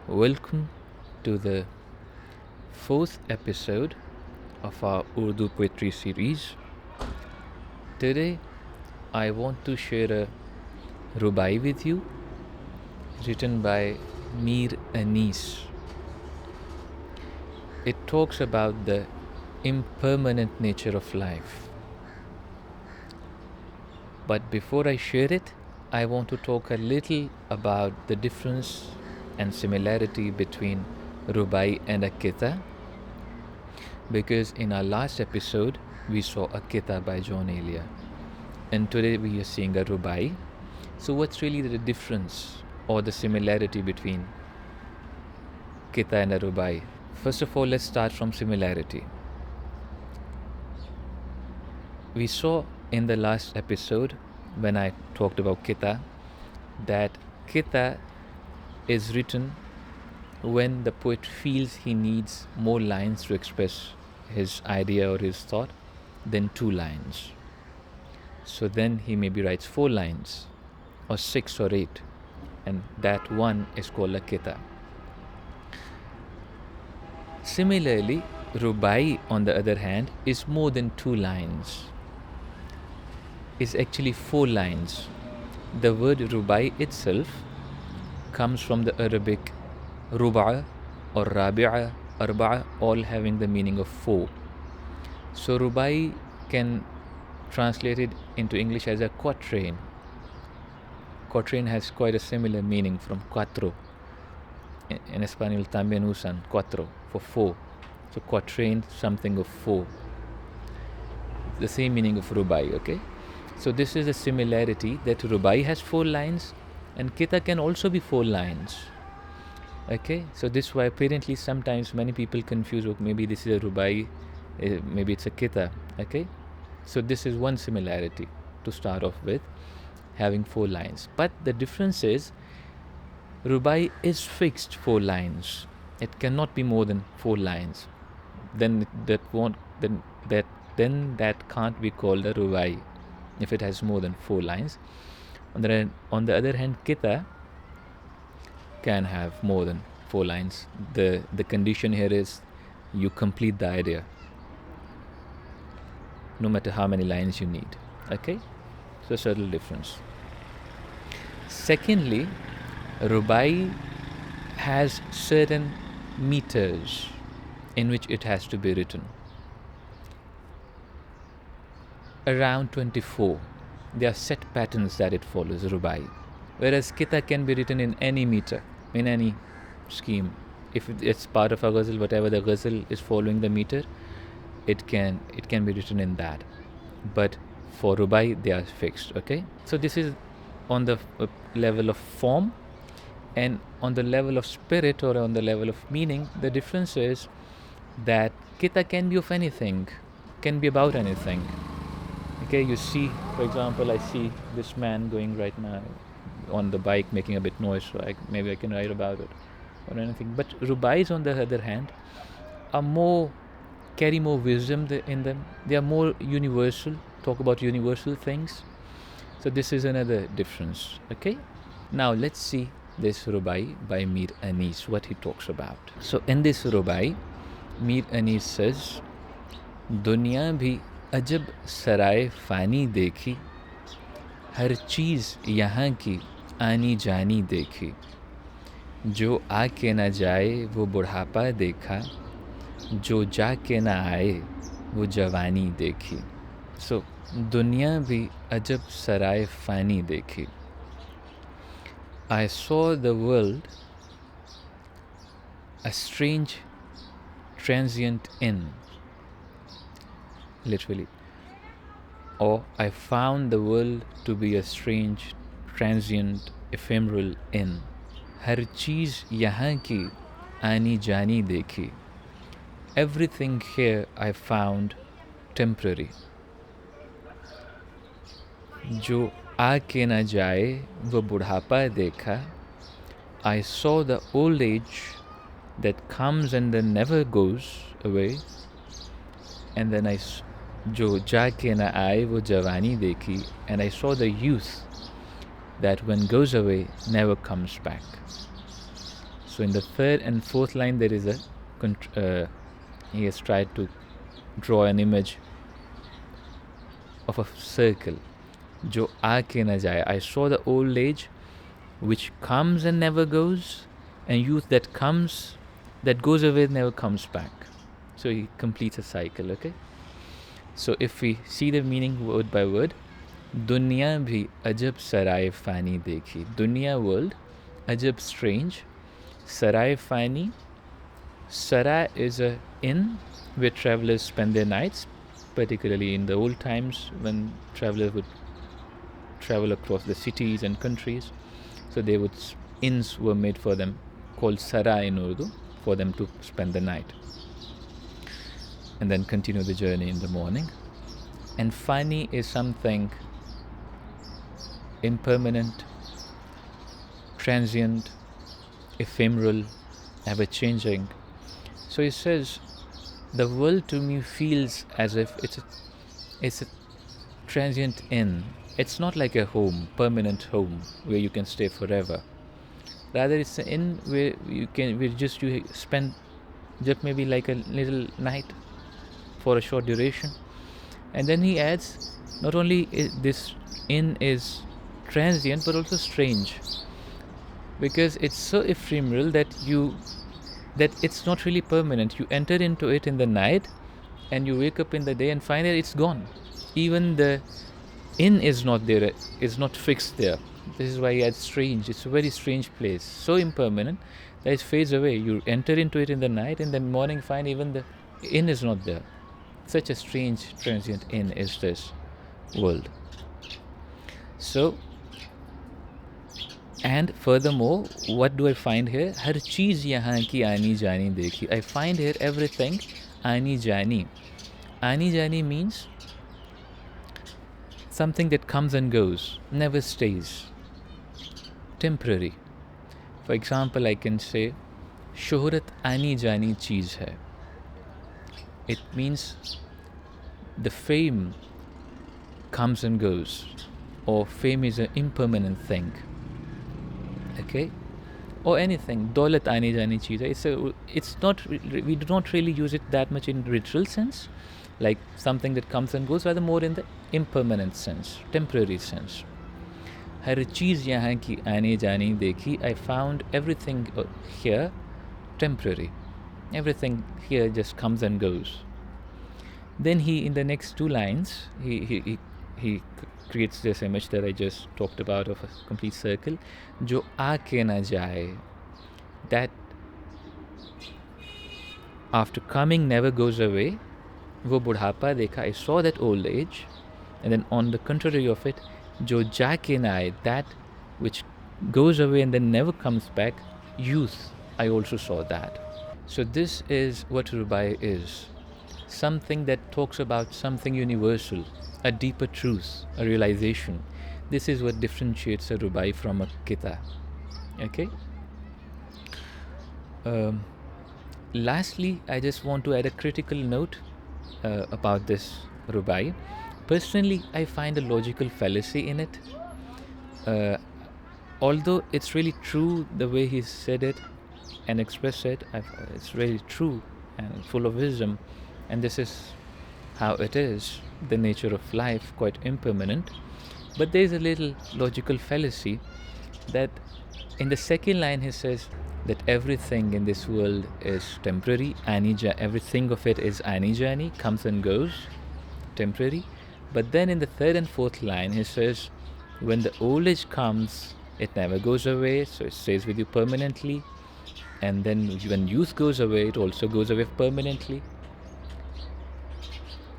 Welcome to the fourth episode of our Urdu poetry series. Today, I want to share a rubai with you written by Mir Anis. It talks about the impermanent nature of life. But before I share it, I want to talk a little about the difference and similarity between rubai and a kita, because in our last episode we saw a kita by John Elia, and today we are seeing a rubai. So what's really the difference or the similarity between kita and a rubai? First of all, let's start from similarity. We saw in the last episode when I talked about kita that kita is written when the poet feels he needs more lines to express his idea or his thought than 2 lines. So then he maybe writes 4 lines or 6 or 8, and that one is called a kita. Similarly, rubai on the other hand is more than 2 lines. It's actually 4 lines. The word rubai itself comes from the Arabic ruba or rabi'a, arba'a, all having the meaning of 4. So rubai can translate it into English as a quatrain. Quatrain has quite a similar meaning from cuatro. In Espanol también usan cuatro for 4. So quatrain, something of 4. The same meaning of rubai, okay? So this is a similarity that rubai has 4 lines and kita can also be 4 lines. Okay, so this is why apparently sometimes many people confuse, maybe this is a rubai, maybe it's a kita. Okay, so this is one similarity to start off with, having 4 lines. But the difference is rubai is fixed 4 lines. It cannot be more than 4 lines. Then that can't be called a rubai if it has more than 4 lines. On the other hand, kita can have more than 4 lines. The condition here is you complete the idea, no matter how many lines you need. Okay, so subtle difference. Secondly, rubai has certain meters in which it has to be written. Around 24. There are set patterns that it follows, rubai. Whereas kita can be written in any meter, in any scheme. If it's part of a ghazal, whatever the ghazal is following the meter, it can be written in that. But for rubai, they are fixed. Okay, so this is on the level of form, and on the level of spirit or on the level of meaning, the difference is that kita can be of anything, can be about anything. Okay, you see, for example, I see this man going right now on the bike making a bit noise, so maybe I can write about it or anything. But rubais, on the other hand, carry more wisdom in them. They are more universal, talk about universal things. So this is another difference. Okay, now let's see this rubai by Mir Anis, what he talks about. So in this rubai, Mir Anis says, दुनिया भी अजब सराय फ़ानी देखी, हर चीज़ यहाँ की आनी जानी देखी, जो आके न जाए वो बुढ़ापा देखा, जो जाके न आए वो जवानी देखी. So दुनिया भी अजब सराय फ़ानी देखी. I saw the world a strange transient inn, literally, or I found the world to be a strange transient ephemeral inn. हर चीज़ यहाँ की आनी जानी देखी. Everything here I found temporary. जो आके न जाए वो बुढ़ापा देखा. I saw the old age that comes and then never goes away. And then जो जाके न आए वो जवानी देखी. And I saw the youth that when goes away never comes back. So in the third and fourth line, there is he has tried to draw an image of a circle. Jo aake na jaye. I saw the old age which comes and never goes, and youth that goes away, never comes back. So he completes a cycle, okay? So if we see the meaning word by word, दुनिया भी अजब सराय फ़ानी देखी. Dunya, world, ajab, strange, sarai fani. Sarai is a inn where travelers spend their nights, particularly in the old times when travelers would travel across the cities and countries. So inns were made for them, called sarai in Urdu, for them to spend the night and then continue the journey in the morning. And fani is something impermanent, transient, ephemeral, ever-changing. So he says, the world to me feels as if it's a transient inn. It's not like a home, permanent home where you can stay forever. Rather, it's an inn where you spend just maybe like a little night for a short duration. And then he adds, not only this inn is transient but also strange, because it's so ephemeral that it's not really permanent. You enter into it in the night and you wake up in the day and find that it's gone. Even the inn is not there, is not fixed there. This is why he adds strange. It's a very strange place, so impermanent that it fades away. You enter into it in the night and then morning find even the inn is not there. Such a strange transient inn is this world. So, and furthermore, what do I find here? Har cheez yahan ki aani jani dekhi. I find here everything aani jani. Aani jani means something that comes and goes, never stays, temporary. For example, I can say, shuhrat aani jani cheez hai. It means the fame comes and goes, or fame is an impermanent thing. Okay, or anything. Daulat aani jani cheez hai. It's not. We do not really use it that much in literal sense, like something that comes and goes. Rather more in the impermanent sense, temporary sense. Har cheez yahan ki aani jani dekhi. I found everything here temporary. Everything here just comes and goes. Then he, in the next two lines, he creates this image that I just talked about of a complete circle. Jo aake na jaye, that after coming never goes away. Wo budhapa dekha, I saw that old age. And then on the contrary of it, jo jaake na aaye, that which goes away and then never comes back, youth, I also saw that. So this is what Rubai is. Something that talks about something universal, a deeper truth, a realization. This is what differentiates a Rubai from a Kita. Okay? Lastly, I just want to add a critical note about this Rubai. Personally, I find a logical fallacy in it. Although it's really true the way he said it and expressed it, it's really true and full of wisdom. And this is how it is, the nature of life, quite impermanent. But there is a little logical fallacy that in the second line he says that everything in this world is temporary. Everything of it is anijani, comes and goes, temporary. But then in the third and fourth line he says, when the old age comes, it never goes away, so it stays with you permanently. And then when youth goes away, it also goes away permanently.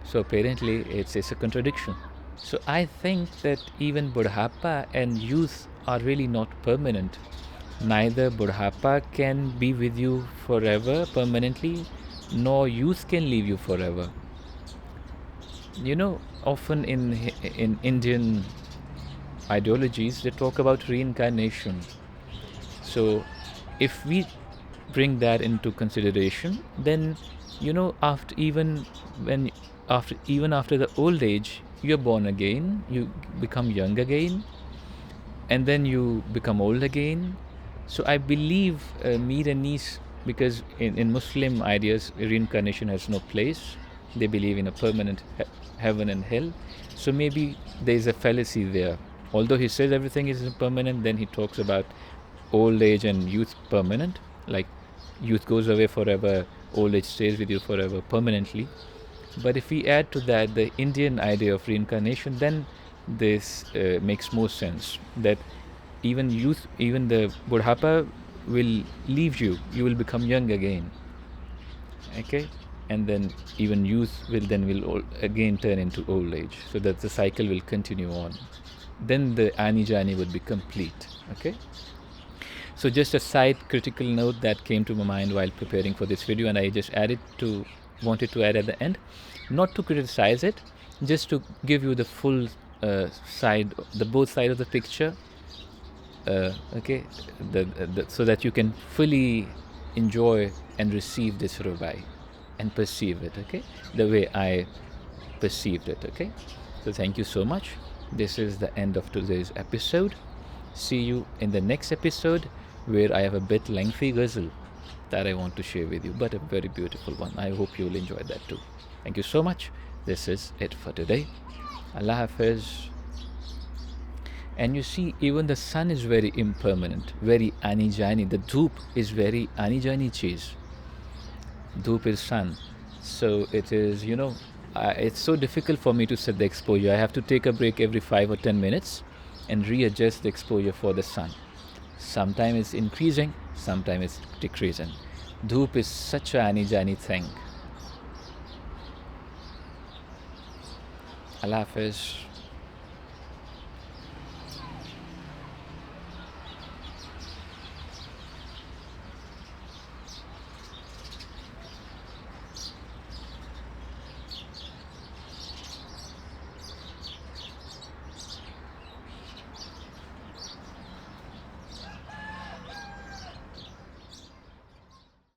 So apparently it's a contradiction. So I think that even Budhapa and youth are really not permanent. Neither Budhapa can be with you forever permanently, nor youth can leave you forever. You know, often in Indian ideologies, they talk about reincarnation. So if we bring that into consideration, then, you know, after the old age, you're born again, you become young again, and then you become old again, So I believe Mir and Nis, because in Muslim ideas, reincarnation has no place. They believe in a permanent heaven and hell. So maybe there is a fallacy there. Although he says everything is impermanent, then he talks about old age and youth permanent. Like youth goes away forever, old age stays with you forever, permanently. But if we add to that the Indian idea of reincarnation, then this makes more sense. That even youth, even the Budhapa will leave you. You will become young again. Okay, and then even youth will again turn into old age. So that the cycle will continue on. Then the Ani Jani would be complete. Okay. So just a side critical note that came to my mind while preparing for this video, and I just wanted to add at the end, not to criticize it, just to give you the full both side of the picture, okay, so that you can fully enjoy and receive this rubai and perceive it, okay, the way I perceived it, okay. So thank you so much. This is the end of today's episode. See you in the next episode, where I have a bit lengthy ghazal that I want to share with you, but a very beautiful one. I hope you will enjoy that too. Thank you so much. This is it for today. Allah Hafiz. And you see, even the sun is very impermanent, very anijani. The dhoop is very anijani cheese. Dhoop is sun. So it is, it's so difficult for me to set the exposure. I have to take a break every 5 or 10 minutes and readjust the exposure for the sun. Sometimes it's increasing, sometimes it's decreasing. Dhoop is such a ani-jani thing. Allah Hafiz.